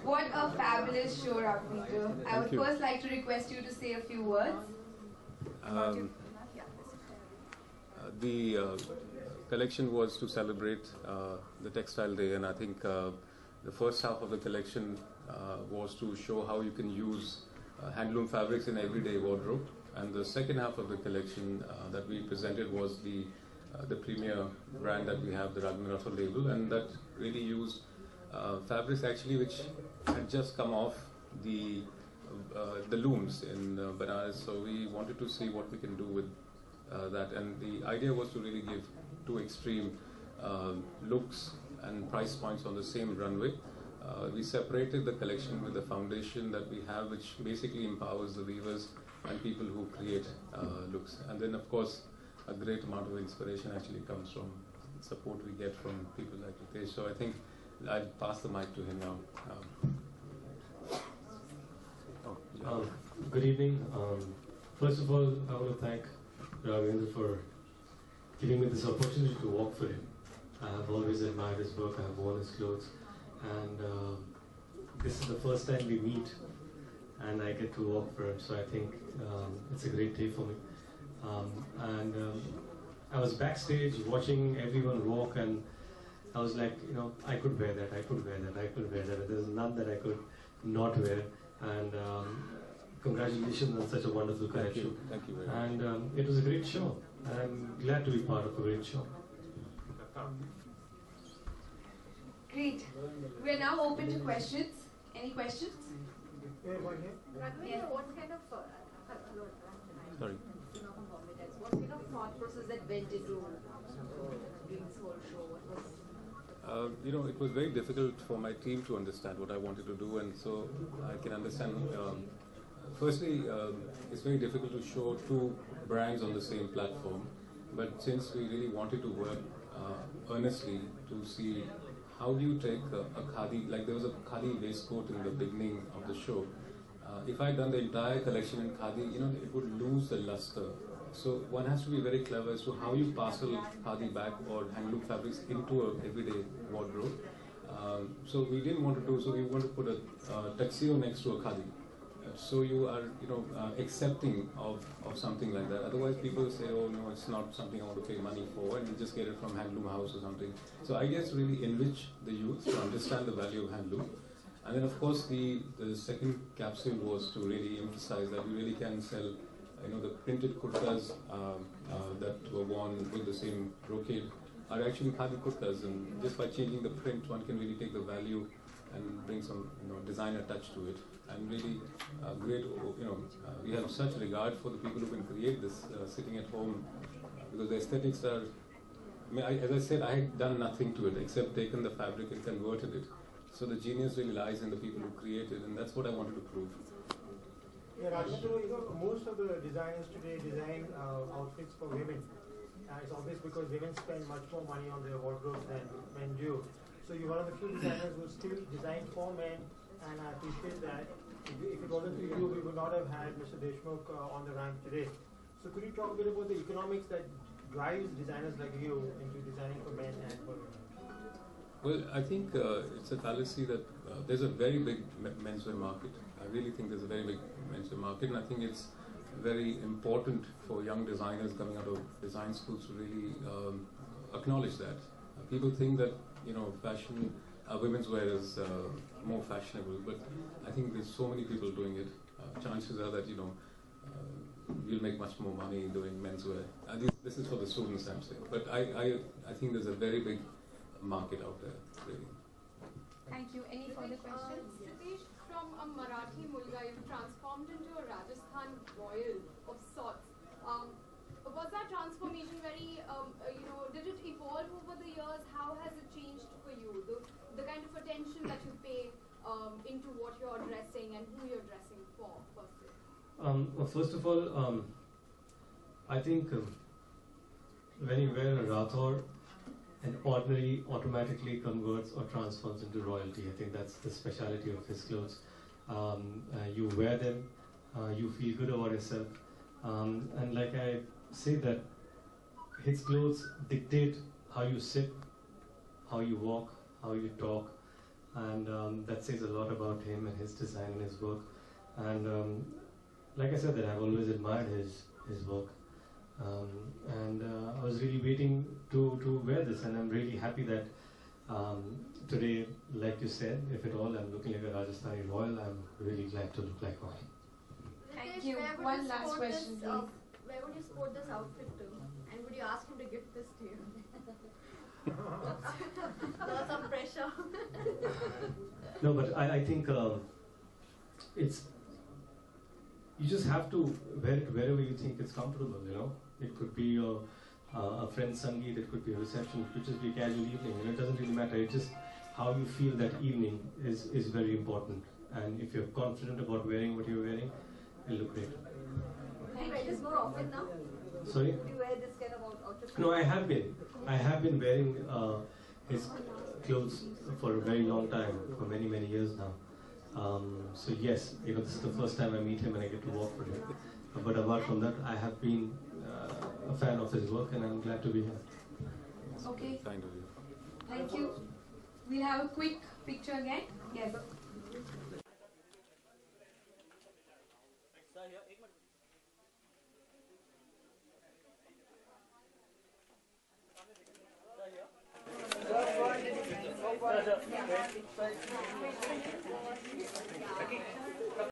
What a fabulous show, Ravneet. I would first like to request you to say a few words. The collection was to celebrate the Textile Day, and I think the first half of the collection was to show how you can use handloom fabrics in everyday wardrobe, and the second half of the collection that we presented was the premier brand that we have, the Raghunatha label, and that really used fabrics actually which had just come off the looms in Banaras. So we wanted to see what we can do with that, and the idea was to really give two extreme looks and price points on the same runway. We separated the collection with the foundation that we have, which basically empowers the weavers and people who create looks. And then, of course, a great amount of inspiration actually comes from support we get from people like Ritesh. So I think I'll pass the mic to him now. Good evening. First of all, I want to thank Ravindra for giving me this opportunity to work for him. I have always admired his work, I have worn his clothes, and this is the first time we meet and I get to work for him, so I think it's a great day for me. I was backstage watching everyone walk, and I was like, you know, I could wear that, I could wear that, I could wear that. There's none that I could not wear. And congratulations on such a wonderful collection. Thank you very much. And it was a great show. I'm glad to be part of a great show. Great. We are now open to questions. Any questions? Yes. What kind of Sorry. what kind of thought process that went into doing this whole show? What was It was very difficult for my team to understand what I wanted to do, and so I can understand. Firstly, it's very difficult to show two brands on the same platform, but since we really wanted to work earnestly to see how do you take a khadi, like there was a khadi waistcoat in the beginning of the show. If I had done the entire collection in khadi, it would lose the luster. So one has to be very clever as to how you parcel khadi bag or handloom fabrics into an everyday wardrobe. So we didn't want to do so. We want to put a tuxedo next to a khadi. So you are, accepting of something like that. Otherwise, people say, "Oh no, it's not something I want to pay money for," and you just get it from handloom house or something. So I guess really enrich the youth to understand the value of handloom. And then, of course, the second capsule was to really emphasize that we really can sell, the printed kurtas that were worn with the same brocade are actually khadi kurtas, and just by changing the print, one can really take the value and bring some, designer touch to it. And really great, we have such regard for the people who can create this sitting at home, because the aesthetics are, as I said, I had done nothing to it except taken the fabric and converted it. So the genius really lies in the people who create it, and that's what I wanted to prove. Yeah, Rajendra, most of the designers today design outfits for women. It's obvious because women spend much more money on their wardrobes than men do. So you're one of the few designers who still design for men, and I appreciate that. If it wasn't for you, we would not have had Mr. Deshmukh on the rank today. So could you talk a bit about the economics that drives designers like you into designing for men and for women? Well, I think it's a fallacy that there's a very big menswear market. I really think there's a very big menswear market, and I think it's very important for young designers coming out of design schools to really acknowledge that. People think that, fashion, women's wear is more fashionable, but I think there's so many people doing it. Chances are that, we'll make much more money doing menswear. And this is for the students, I'm saying. But I think there's a very big market out there, really. Thank you. Any further questions? Ritesh, from a Marathi mulga, you've transformed into a Rajasthan royal of sorts. Was that transformation very, did it evolve over the years? How has it changed for you? The kind of attention that you pay into what you're dressing and who you're dressing for, per se? First of all, I think when you wear a Rathor, an ordinary automatically converts or transforms into royalty. I think that's the speciality of his clothes. You wear them, you feel good about yourself, and like I say that his clothes dictate how you sit, how you walk, how you talk, and that says a lot about him and his design and his work. And like I said, that I've always admired his work. I was really waiting to wear this, and I'm really happy that today, like you said, if at all I'm looking like a Rajasthani royal, I'm really glad to look like one. Thank you. Where would One you last sport question, this, please. Where would you sport this outfit to? And would you ask him to gift this to you? Not some pressure. No, but I think it's, you just have to wear it wherever you think it's comfortable, you know. It could be a friend's sangeet, it could be a reception, it could just be a casual evening, you know, it doesn't really matter. It's just how you feel that evening is very important. And if you're confident about wearing what you're wearing, it'll look great. Do you wear this more often now? Sorry? Do you wear this kind of outfit? No, I have been. I have been wearing his clothes for a very long time, for many, many years now. So yes, you know, this is the first time I meet him and I get to walk with him. But apart from that, I have been a fan of his work, and I'm glad to be here. Okay. Kind of you. Thank you. We'll have a quick picture again. Yes.